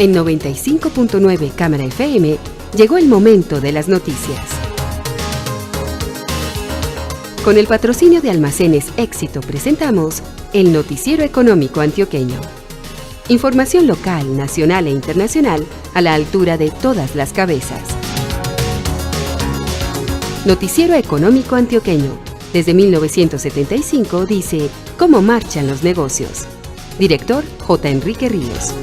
En 95.9 Cámara FM llegó el momento de las noticias. Con el patrocinio de Almacenes Éxito presentamos el Noticiero Económico Antioqueño. Información local, nacional e internacional a la altura de todas las cabezas. Noticiero Económico Antioqueño. Desde 1975 dice cómo marchan los negocios. Director J. Enrique Ríos.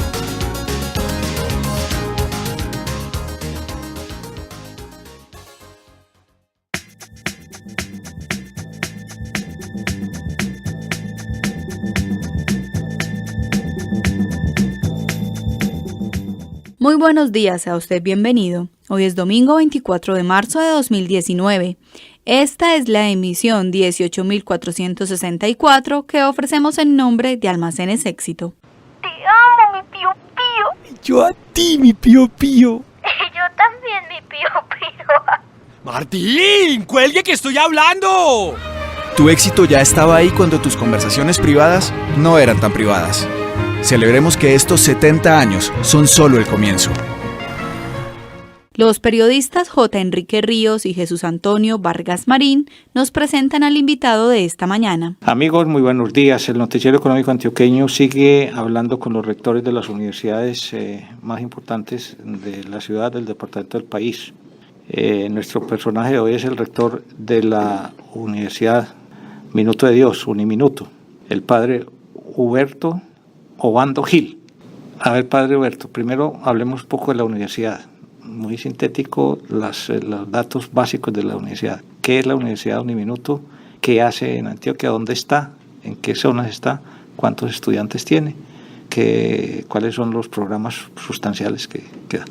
Muy buenos días, sea usted bienvenido. Hoy es domingo 24 de marzo de 2019. Esta es la emisión 18.464 que ofrecemos en nombre de Almacenes Éxito. Te amo, mi pío pío. Yo a ti, mi pío pío. Yo también, mi pío pío. ¡Martín! ¡Cuelgue que estoy hablando! Tu éxito ya estaba ahí cuando tus conversaciones privadas no eran tan privadas. Celebremos que estos 70 años son solo el comienzo. Los periodistas J. Enrique Ríos y Jesús Antonio Vargas Marín nos presentan al invitado de esta mañana. Amigos, muy buenos días. El Noticiero Económico Antioqueño sigue hablando con los rectores de las universidades más importantes de la ciudad, del departamento del país. Nuestro personaje de hoy es el rector de la Universidad Minuto de Dios, Uniminuto, el padre Huberto Obando Gil. A ver, padre Huberto, primero hablemos un poco de la universidad. Muy sintético, los datos básicos de la universidad. ¿Qué es la Universidad Uniminuto? ¿Qué hace en Antioquia? ¿Dónde está? ¿En qué zonas está? ¿Cuántos estudiantes tiene? ¿Cuáles son los programas sustanciales que da?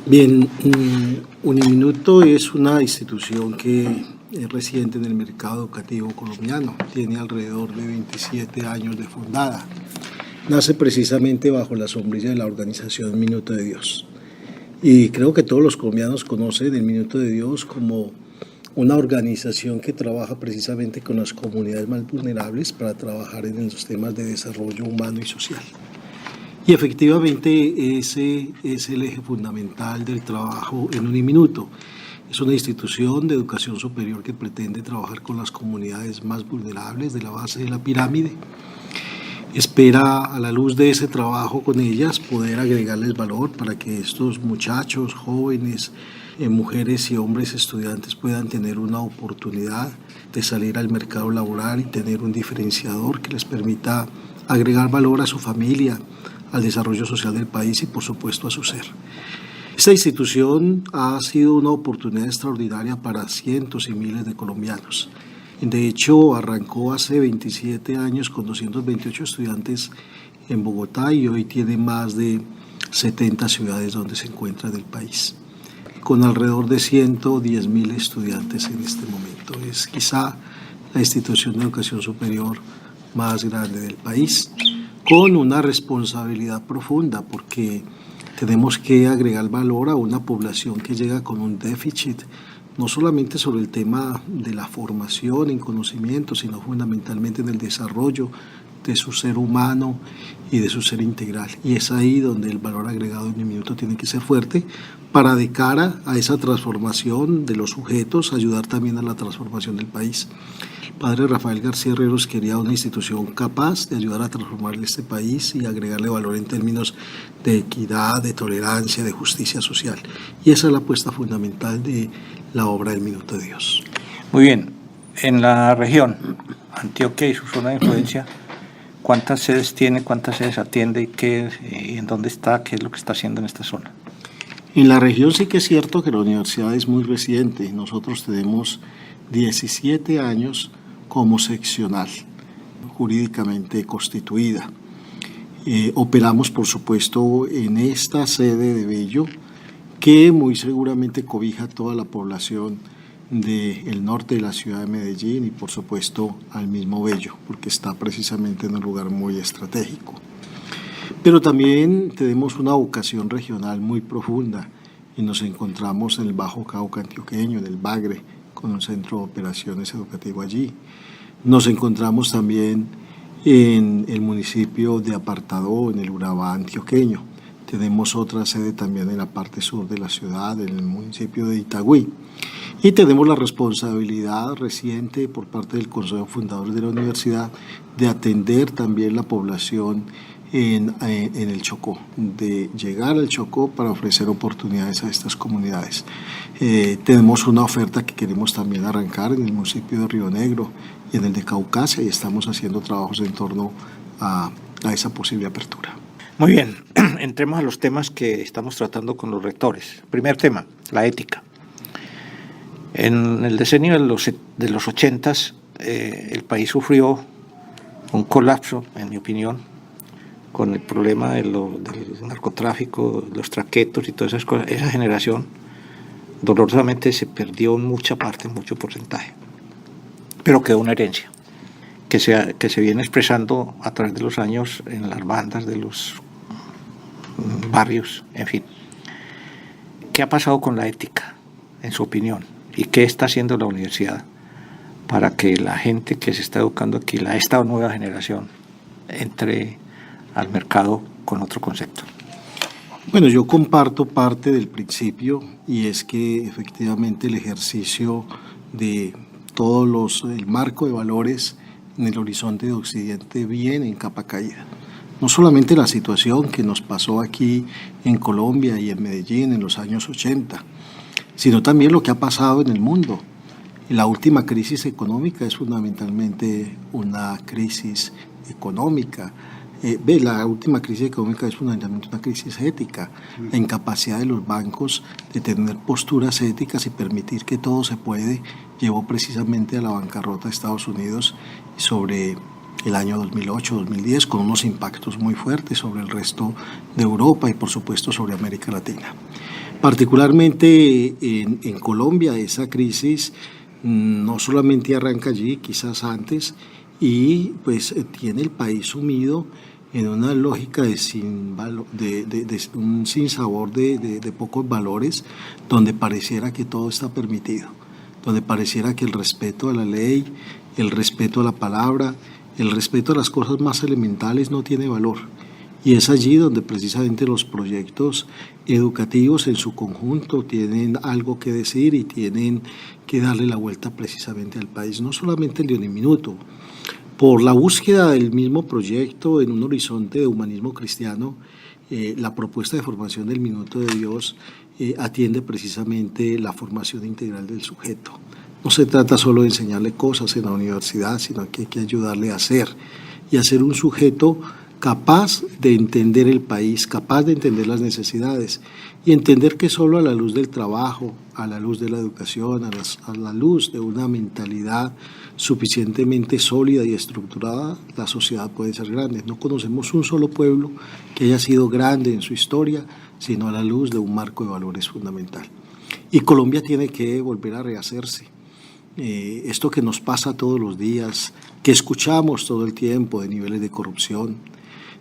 Bien, Uniminuto es una institución que es residente en el mercado educativo colombiano. Tiene alrededor de 27 años de fundada. Nace precisamente bajo la sombrilla de la organización Minuto de Dios. Y creo que todos los colombianos conocen el Minuto de Dios como una organización que trabaja precisamente con las comunidades más vulnerables para trabajar en los temas de desarrollo humano y social. Y efectivamente ese es el eje fundamental del trabajo en Uniminuto. Es una institución de educación superior que pretende trabajar con las comunidades más vulnerables de la base de la pirámide. Espera, a la luz de ese trabajo con ellas, poder agregarles valor para que estos muchachos, jóvenes, mujeres y hombres estudiantes puedan tener una oportunidad de salir al mercado laboral y tener un diferenciador que les permita agregar valor a su familia, al desarrollo social del país y, por supuesto, a su ser. Esta institución ha sido una oportunidad extraordinaria para cientos y miles de colombianos. De hecho, arrancó hace 27 años con 228 estudiantes en Bogotá y hoy tiene más de 70 ciudades donde se encuentra en el país, con alrededor de 110.000 estudiantes en este momento. Es quizá la institución de educación superior más grande del país, con una responsabilidad profunda porque tenemos que agregar valor a una población que llega con un déficit, no solamente sobre el tema de la formación en conocimiento, sino fundamentalmente en el desarrollo de su ser humano y de su ser integral. Y es ahí donde el valor agregado en Uniminuto tiene que ser fuerte para, de cara a esa transformación de los sujetos, ayudar también a la transformación del país. El padre Rafael García Herreros quería una institución capaz de ayudar a transformar este país y agregarle valor en términos de equidad, de tolerancia, de justicia social. Y esa es la apuesta fundamental de la obra del Minuto de Dios. Muy bien. En la región, Antioquia y su zona de influencia, ¿cuántas sedes tiene, cuántas sedes atiende y en dónde está, qué es lo que está haciendo en esta zona? En la región sí que es cierto que la universidad es muy reciente. Nosotros tenemos 17 años como seccional, jurídicamente constituida. Operamos, por supuesto, en esta sede de Bello, que muy seguramente cobija toda la población del norte de la ciudad de Medellín y, por supuesto, al mismo Bello, porque está precisamente en un lugar muy estratégico. Pero también tenemos una vocación regional muy profunda y nos encontramos en el Bajo Cauca antioqueño, en el Bagre, con un centro de operaciones educativo allí. Nos encontramos también en el municipio de Apartadó, en el Urabá antioqueño. Tenemos otra sede también en la parte sur de la ciudad, en el municipio de Itagüí. Y tenemos la responsabilidad reciente por parte del Consejo Fundador de la Universidad de atender también la población en el Chocó, de llegar al Chocó para ofrecer oportunidades a estas comunidades. Tenemos una oferta que queremos también arrancar en el municipio de Río Negro y en el de Caucasia, y estamos haciendo trabajos en torno a esa posible apertura. Muy bien, entremos a los temas que estamos tratando con los rectores. Primer tema, la ética. En el decenio de los 80s, el país sufrió un colapso, en mi opinión, con el problema del narcotráfico, los traquetos y todas esas cosas. Esa generación dolorosamente se perdió en mucha parte, en mucho porcentaje, pero quedó una herencia que se viene expresando a través de los años en las bandas de los barrios, en fin. ¿Qué ha pasado con la ética, en su opinión? ¿Y qué está haciendo la universidad para que la gente que se está educando aquí, esta nueva generación, entre al mercado con otro concepto? Bueno, yo comparto parte del principio, y es que efectivamente el ejercicio de el marco de valores en el horizonte de Occidente viene en capa caída. No solamente la situación que nos pasó aquí en Colombia y en Medellín en los años 80, sino también lo que ha pasado en el mundo. La última crisis económica es fundamentalmente una crisis económica. La última crisis económica es fundamentalmente una crisis ética. La incapacidad de los bancos de tener posturas éticas y permitir que todo se puede llevó precisamente a la bancarrota de Estados Unidos sobre el año 2008-2010, con unos impactos muy fuertes sobre el resto de Europa y por supuesto sobre América Latina. Particularmente en Colombia, esa crisis no solamente arranca allí, quizás antes, y pues tiene el país sumido en una lógica de un sinsabor de pocos valores, donde pareciera que todo está permitido, donde pareciera que el respeto a la ley, el respeto a la palabra, el respeto a las cosas más elementales no tiene valor. Y es allí donde precisamente los proyectos educativos en su conjunto tienen algo que decir y tienen que darle la vuelta precisamente al país, no solamente el de Uniminuto. Por la búsqueda del mismo proyecto en un horizonte de humanismo cristiano, la propuesta de formación del Minuto de Dios atiende precisamente la formación integral del sujeto. No se trata solo de enseñarle cosas en la universidad, sino que hay que ayudarle a ser un sujeto capaz de entender el país, capaz de entender las necesidades y entender que solo a la luz del trabajo, a la luz de la educación, a la luz de una mentalidad suficientemente sólida y estructurada, la sociedad puede ser grande. No conocemos un solo pueblo que haya sido grande en su historia, sino a la luz de un marco de valores fundamental. Y Colombia tiene que volver a rehacerse. Esto que nos pasa todos los días, que escuchamos todo el tiempo de niveles de corrupción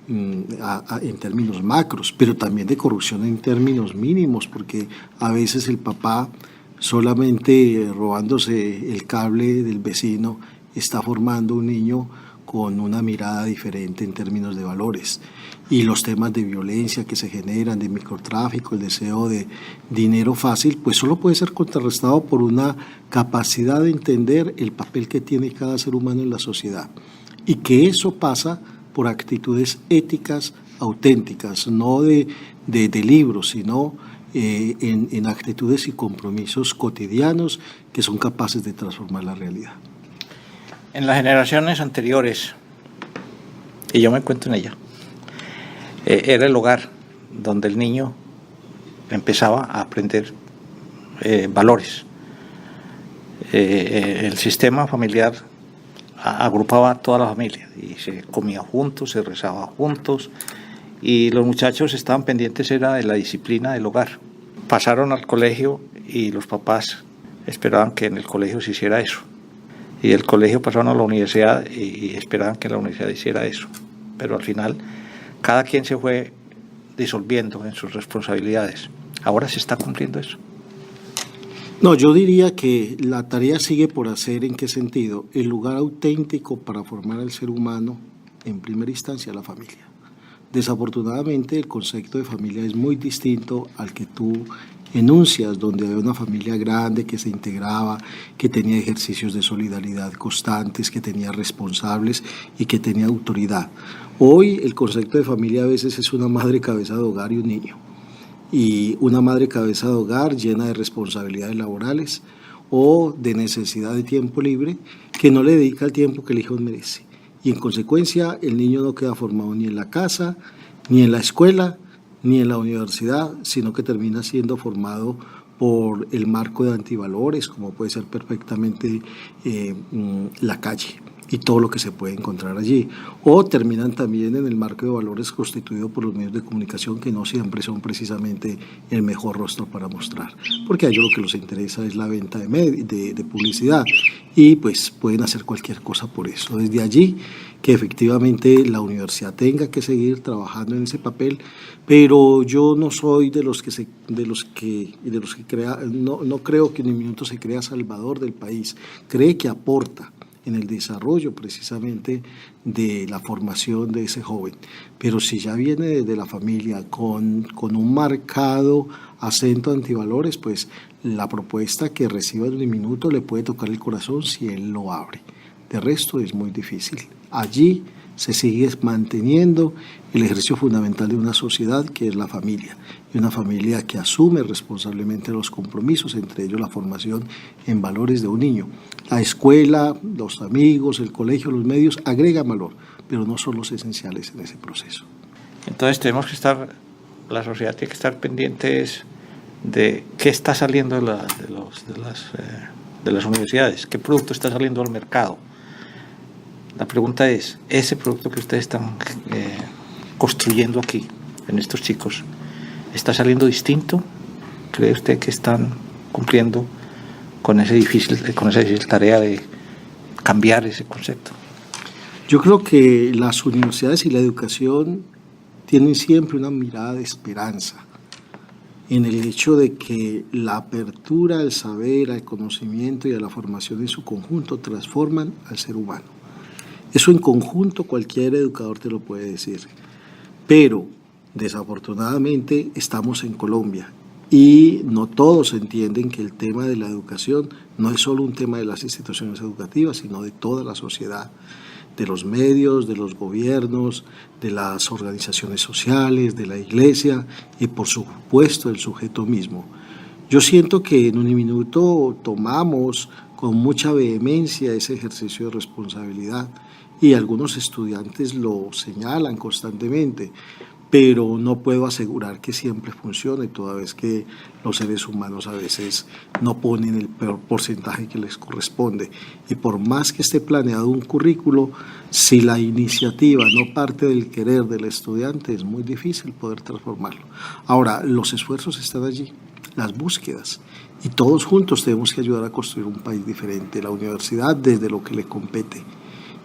en términos macros, pero también de corrupción en términos mínimos, porque a veces el papá solamente robándose el cable del vecino está formando un niño con una mirada diferente en términos de valores. Y los temas de violencia que se generan, de microtráfico, el deseo de dinero fácil, pues solo puede ser contrarrestado por una capacidad de entender el papel que tiene cada ser humano en la sociedad. Y que eso pasa por actitudes éticas auténticas, no de libros, sino en actitudes y compromisos cotidianos que son capaces de transformar la realidad. En las generaciones anteriores, y yo me encuentro en ella, era el hogar donde el niño empezaba a aprender valores. El sistema familiar agrupaba a toda la familia y se comía juntos, se rezaba juntos y los muchachos estaban pendientes era de la disciplina del hogar. Pasaron al colegio y los papás esperaban que en el colegio se hiciera eso. Y del colegio pasaron a la universidad y esperaban que la universidad hiciera eso. Pero al final cada quien se fue disolviendo en sus responsabilidades. ¿Ahora se está cumpliendo eso? No, yo diría que la tarea sigue por hacer. ¿En qué sentido? El lugar auténtico para formar al ser humano en primera instancia a la familia. Desafortunadamente el concepto de familia es muy distinto al que tú enuncias, donde había una familia grande que se integraba, que tenía ejercicios de solidaridad constantes, que tenía responsables y que tenía autoridad. Hoy el concepto de familia a veces es una madre cabeza de hogar y un niño. Y una madre cabeza de hogar llena de responsabilidades laborales o de necesidad de tiempo libre que no le dedica el tiempo que el hijo merece. Y en consecuencia el niño no queda formado ni en la casa, ni en la escuela, ni en la universidad, sino que termina siendo formado por el marco de antivalores, como puede ser perfectamente la calle y todo lo que se puede encontrar allí. O terminan también en el marco de valores constituido por los medios de comunicación, que no siempre son precisamente el mejor rostro para mostrar, porque a ellos lo que les interesa es la venta de publicidad y pues pueden hacer cualquier cosa por eso. Desde allí que efectivamente la universidad tenga que seguir trabajando en ese papel, pero yo no soy de los que crea, no creo que en un minuto se crea salvador del país, cree que aporta en el desarrollo precisamente de la formación de ese joven. Pero si ya viene desde la familia con un marcado acento antivalores, pues la propuesta que reciba en un minuto le puede tocar el corazón si él lo abre. De resto es muy difícil. Allí se sigue manteniendo el ejercicio fundamental de una sociedad, que es la familia, y una familia que asume responsablemente los compromisos, entre ellos la formación en valores de un niño. La escuela, los amigos, el colegio, los medios agregan valor, pero no son los esenciales en ese proceso. Entonces tenemos que la sociedad tiene que estar pendientes de qué está saliendo de las universidades, qué producto está saliendo al mercado. La pregunta es, ¿ese producto que ustedes están construyendo aquí, en estos chicos, está saliendo distinto? ¿Cree usted que están cumpliendo con esa difícil tarea de cambiar ese concepto? Yo creo que las universidades y la educación tienen siempre una mirada de esperanza en el hecho de que la apertura al saber, al conocimiento y a la formación en su conjunto transforman al ser humano. Eso en conjunto cualquier educador te lo puede decir, pero desafortunadamente estamos en Colombia y no todos entienden que el tema de la educación no es solo un tema de las instituciones educativas, sino de toda la sociedad, de los medios, de los gobiernos, de las organizaciones sociales, de la iglesia y por supuesto del sujeto mismo. Yo siento que en un minuto tomamos con mucha vehemencia ese ejercicio de responsabilidad y algunos estudiantes lo señalan constantemente, pero no puedo asegurar que siempre funcione, toda vez que los seres humanos a veces no ponen el peor porcentaje que les corresponde. Y por más que esté planeado un currículo, si la iniciativa no parte del querer del estudiante, es muy difícil poder transformarlo. Ahora, los esfuerzos están allí, las búsquedas, y todos juntos tenemos que ayudar a construir un país diferente, la universidad desde lo que le compete.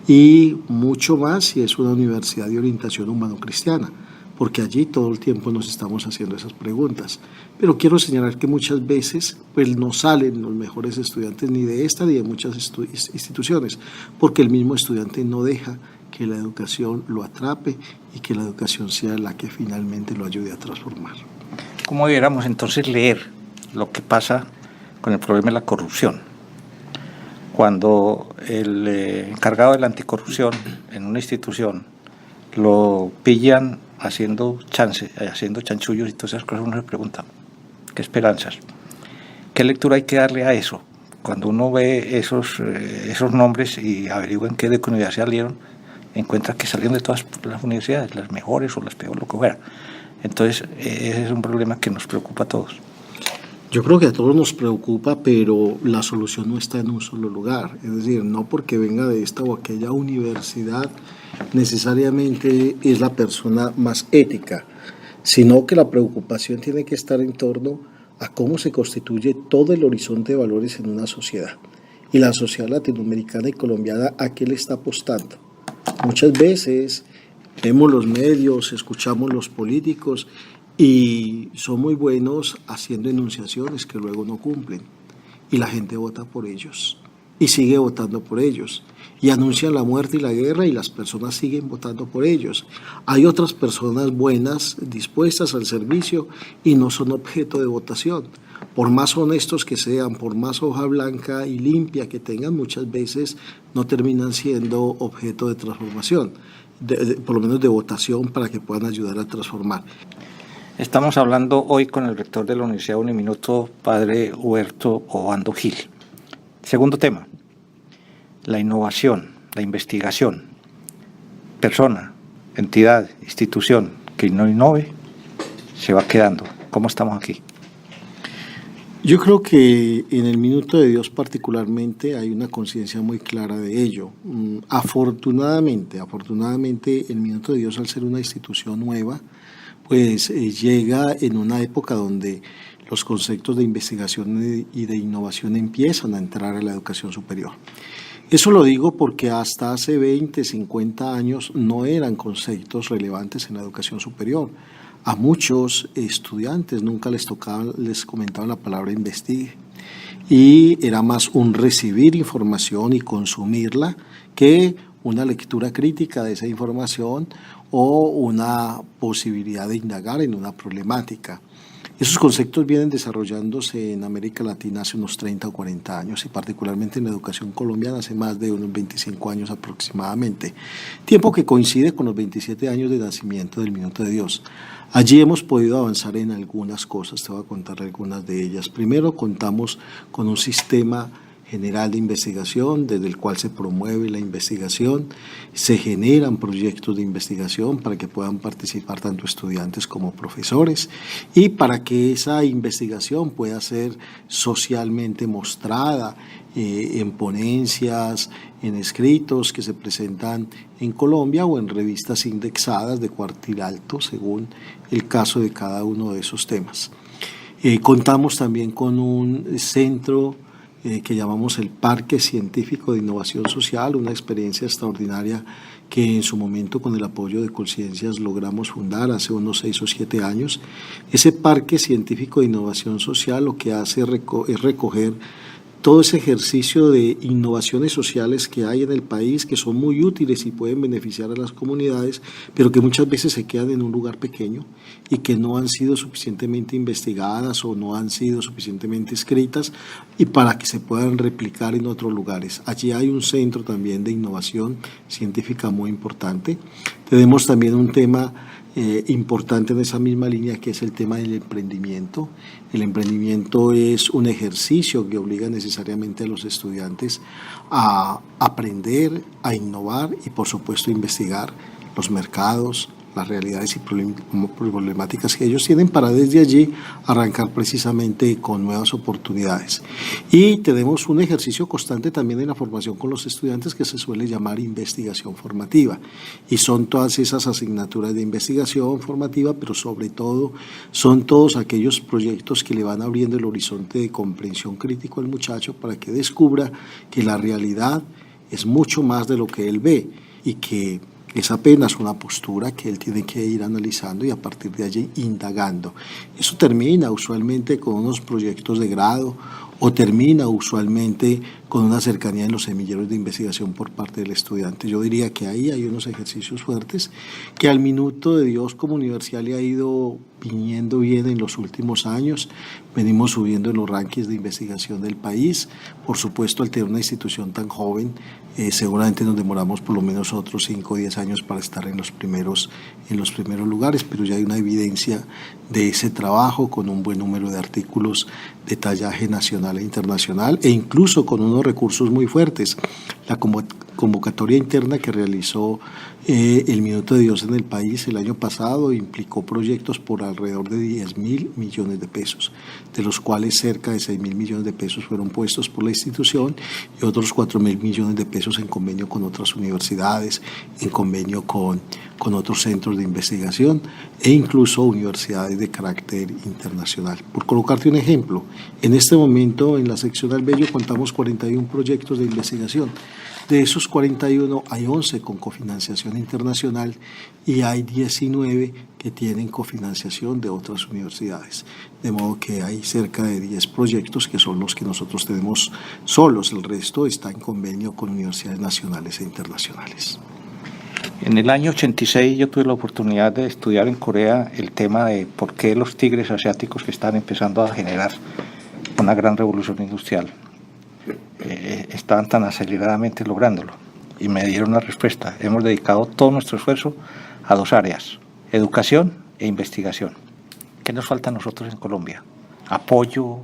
Y mucho más si es una universidad de orientación humano-cristiana, porque allí todo el tiempo nos estamos haciendo esas preguntas. Pero quiero señalar que muchas veces pues, no salen los mejores estudiantes ni de esta ni de muchas instituciones, porque el mismo estudiante no deja que la educación lo atrape y que la educación sea la que finalmente lo ayude a transformar. ¿Cómo deberíamos entonces leer lo que pasa con el problema de la corrupción? Cuando el encargado de la anticorrupción en una institución lo pillan haciendo chanchullos y todas esas cosas, uno se pregunta, ¿qué esperanzas? ¿Qué lectura hay que darle a eso? Cuando uno ve esos nombres y averigua en qué de qué universidad salieron, encuentra que salieron de todas las universidades, las mejores o las peores, lo que fuera. Entonces, ese es un problema que nos preocupa a todos. Yo creo que a todos nos preocupa, pero la solución no está en un solo lugar. Es decir, no porque venga de esta o aquella universidad necesariamente es la persona más ética, sino que la preocupación tiene que estar en torno a cómo se constituye todo el horizonte de valores en una sociedad. Y la sociedad latinoamericana y colombiana, ¿a qué le está apostando? Muchas veces vemos los medios, escuchamos los políticos y son muy buenos haciendo enunciaciones que luego no cumplen y la gente vota por ellos. y sigue votando por ellos. Y anuncian la muerte y la guerra y las personas siguen votando por ellos. Hay otras personas buenas, dispuestas al servicio y no son objeto de votación. Por más honestos que sean, por más hoja blanca y limpia que tengan, muchas veces no terminan siendo objeto de transformación, por lo menos de votación para que puedan ayudar a transformar. Estamos hablando hoy con el rector de la Universidad Uniminuto, padre Huberto Obando Gil. Segundo tema, la innovación, la investigación. Persona, entidad, institución que no innove, se va quedando. ¿Cómo estamos aquí? Yo creo que en el Minuto de Dios particularmente hay una conciencia muy clara de ello. Afortunadamente, el Minuto de Dios, al ser una institución nueva, pues llega en una época donde los conceptos de investigación y de innovación empiezan a entrar a la educación superior. Eso lo digo porque hasta hace 20, 50 años no eran conceptos relevantes en la educación superior. A muchos estudiantes nunca les comentaban la palabra investigue, y era más un recibir información y consumirla que una lectura crítica de esa información o una posibilidad de indagar en una problemática. Esos conceptos vienen desarrollándose en América Latina hace unos 30 o 40 años y particularmente en la educación colombiana hace más de unos 25 años aproximadamente, tiempo que coincide con los 27 años de nacimiento del Minuto de Dios. Allí hemos podido avanzar en algunas cosas, te voy a contar algunas de ellas. Primero, contamos con un sistema general de investigación desde el cual se promueve la investigación, se generan proyectos de investigación para que puedan participar tanto estudiantes como profesores y para que esa investigación pueda ser socialmente mostrada en ponencias, en escritos que se presentan en Colombia o en revistas indexadas de cuartil alto según el caso de cada uno de esos temas. Contamos también con un centro que llamamos el Parque Científico de Innovación Social, una experiencia extraordinaria que en su momento con el apoyo de Colciencias logramos fundar hace unos 6 o 7 años. Ese Parque Científico de Innovación Social lo que hace es recoger todo ese ejercicio de innovaciones sociales que hay en el país, que son muy útiles y pueden beneficiar a las comunidades, pero que muchas veces se quedan en un lugar pequeño y que no han sido suficientemente investigadas o no han sido suficientemente escritas y para que se puedan replicar en otros lugares. Allí hay un centro también de innovación científica muy importante. Tenemos también un tema importante en esa misma línea, que es el tema del emprendimiento. El emprendimiento es un ejercicio que obliga necesariamente a los estudiantes a aprender, a innovar y por supuesto a investigar los mercados, las realidades y problemáticas que ellos tienen para desde allí arrancar precisamente con nuevas oportunidades. Y tenemos un ejercicio constante también en la formación con los estudiantes que se suele llamar investigación formativa. Y son todas esas asignaturas de investigación formativa, pero sobre todo son todos aquellos proyectos que le van abriendo el horizonte de comprensión crítico al muchacho para que descubra que la realidad es mucho más de lo que él ve y que es apenas una postura que él tiene que ir analizando y a partir de allí indagando. Eso termina usualmente con unos proyectos de grado o termina usualmente con una cercanía en los semilleros de investigación por parte del estudiante. Yo diría que ahí hay unos ejercicios fuertes que al Minuto de Dios como universidad le ha ido viniendo bien en los últimos años. Venimos subiendo en los rankings de investigación del país. Por supuesto, al tener una institución tan joven, seguramente nos demoramos por lo menos otros 5 o 10 años para estar en los primeros lugares, pero ya hay una evidencia de ese trabajo con un buen número de artículos de tallaje nacional e internacional e incluso con unos recursos muy fuertes. La convocatoria interna que realizó el Minuto de Dios en el país el año pasado implicó proyectos por alrededor de 10.000 millones de pesos, de los cuales cerca de 6.000 millones de pesos fueron puestos por la institución y otros 4.000 millones de pesos en convenio con otras universidades, en convenio con otros centros de investigación e incluso universidades de carácter internacional. Por colocarte un ejemplo, en este momento en la sección Albello contamos 41 proyectos de investigación. De esos 41 hay 11 con cofinanciación internacional y hay 19 que tienen cofinanciación de otras universidades. De modo que hay cerca de 10 proyectos que son los que nosotros tenemos solos. El resto está en convenio con universidades nacionales e internacionales. En el año 86 yo tuve la oportunidad de estudiar en Corea el tema de por qué los tigres asiáticos que están empezando a generar una gran revolución industrial estaban tan aceleradamente lográndolo. Y me dieron una respuesta. Hemos dedicado todo nuestro esfuerzo a 2 áreas, educación e investigación. ¿Qué nos falta a nosotros en Colombia? Apoyo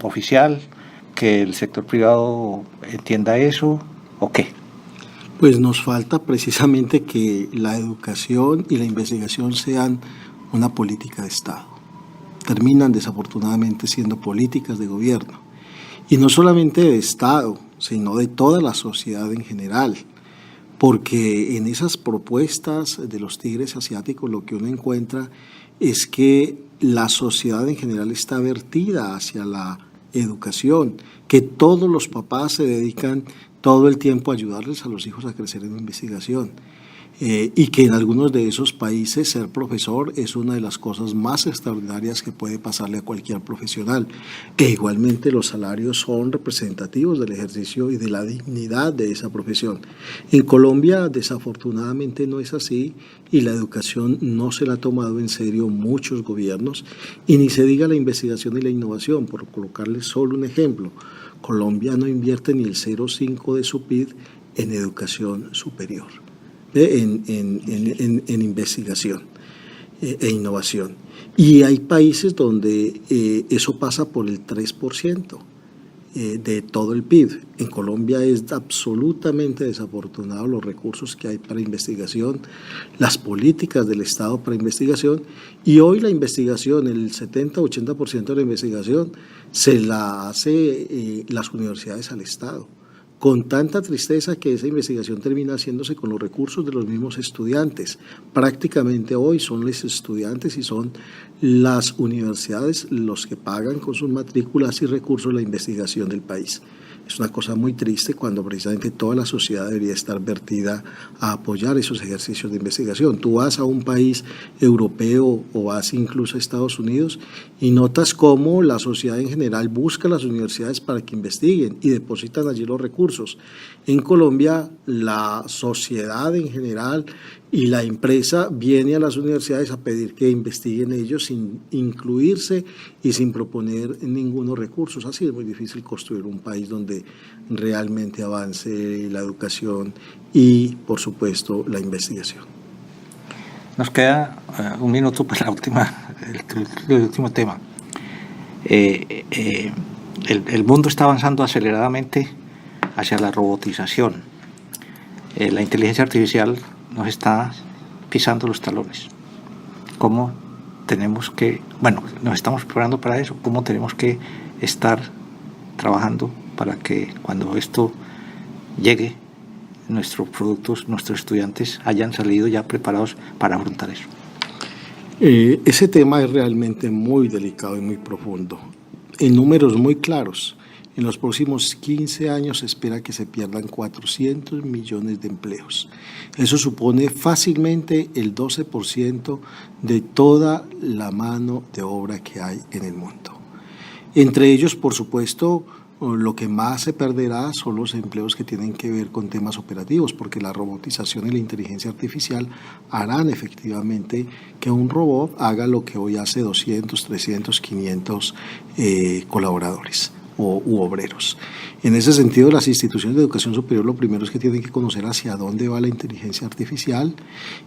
oficial, que el sector privado entienda eso, ¿o qué? Pues nos falta precisamente que la educación y la investigación sean una política de Estado. Terminan desafortunadamente siendo políticas de gobierno. Y no solamente de Estado, sino de toda la sociedad en general. Porque en esas propuestas de los tigres asiáticos lo que uno encuentra es que la sociedad en general está vertida hacia la educación, que todos los papás se dedican todo el tiempo a ayudarles a los hijos a crecer en investigación. Y que en algunos de esos países ser profesor es una de las cosas más extraordinarias que puede pasarle a cualquier profesional. E igualmente los salarios son representativos del ejercicio y de la dignidad de esa profesión. En Colombia desafortunadamente no es así y la educación no se la ha tomado en serio muchos gobiernos y ni se diga la investigación y la innovación, por colocarles solo un ejemplo. Colombia no invierte ni el 0,5 de su PIB en educación superior. En investigación e innovación. Y hay países donde eso pasa por el 3% de todo el PIB. En Colombia es absolutamente desafortunado los recursos que hay para investigación, las políticas del Estado para investigación, y hoy la investigación, el 70-80% de la investigación se la hace las universidades al Estado. Con tanta tristeza que esa investigación termina haciéndose con los recursos de los mismos estudiantes. Prácticamente hoy son los estudiantes y son las universidades los que pagan con sus matrículas y recursos la investigación del país. Es una cosa muy triste cuando precisamente toda la sociedad debería estar vertida a apoyar esos ejercicios de investigación. Tú vas a un país europeo o vas incluso a Estados Unidos y notas cómo la sociedad en general busca las universidades para que investiguen y depositan allí los recursos. En Colombia, la sociedad en general y la empresa viene a las universidades a pedir que investiguen ellos sin incluirse y sin proponer ningunos recursos. Así es muy difícil construir un país donde realmente avance la educación y, por supuesto, la investigación. Nos queda un minuto para el último tema. El mundo está avanzando aceleradamente hacia la robotización. La inteligencia artificial nos está pisando los talones. ¿Cómo tenemos que, nos estamos preparando para eso? ¿Cómo tenemos que estar trabajando para que cuando esto llegue, nuestros productos, nuestros estudiantes hayan salido ya preparados para afrontar eso? Ese tema es realmente muy delicado y muy profundo. En números muy claros, en los próximos 15 años se espera que se pierdan 400 millones de empleos. Eso supone fácilmente el 12% de toda la mano de obra que hay en el mundo. Entre ellos, por supuesto, lo que más se perderá son los empleos que tienen que ver con temas operativos, porque la robotización y la inteligencia artificial harán efectivamente que un robot haga lo que hoy hace 200, 300, 500 colaboradores u obreros. En ese sentido, las instituciones de educación superior lo primero es que tienen que conocer hacia dónde va la inteligencia artificial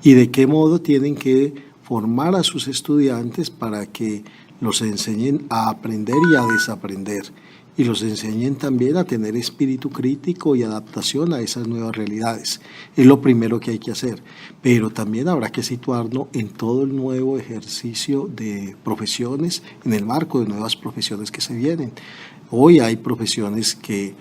y de qué modo tienen que formar a sus estudiantes para que los enseñen a aprender y a desaprender y los enseñen también a tener espíritu crítico y adaptación a esas nuevas realidades. Es lo primero que hay que hacer, pero también habrá que situarnos en todo el nuevo ejercicio de profesiones, en el marco de nuevas profesiones que se vienen. Hoy hay profesiones que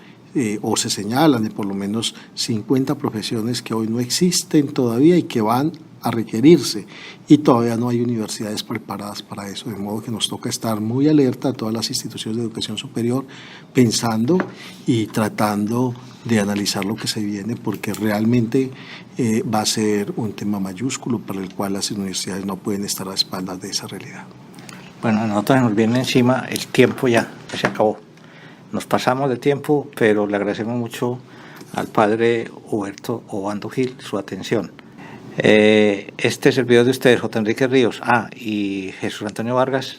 o se señalan de por lo menos 50 profesiones que hoy no existen todavía y que van a requerirse, y todavía no hay universidades preparadas para eso, de modo que nos toca estar muy alerta a todas las instituciones de educación superior, pensando y tratando de analizar lo que se viene, porque realmente va a ser un tema mayúsculo para el cual las universidades no pueden estar a espaldas de esa realidad. Bueno, a nosotros nos viene encima el tiempo, ya se acabó. Nos pasamos de tiempo, pero le agradecemos mucho al padre Huberto Obando Gil su atención. Este servidor de ustedes, J. Enrique Ríos, y Jesús Antonio Vargas.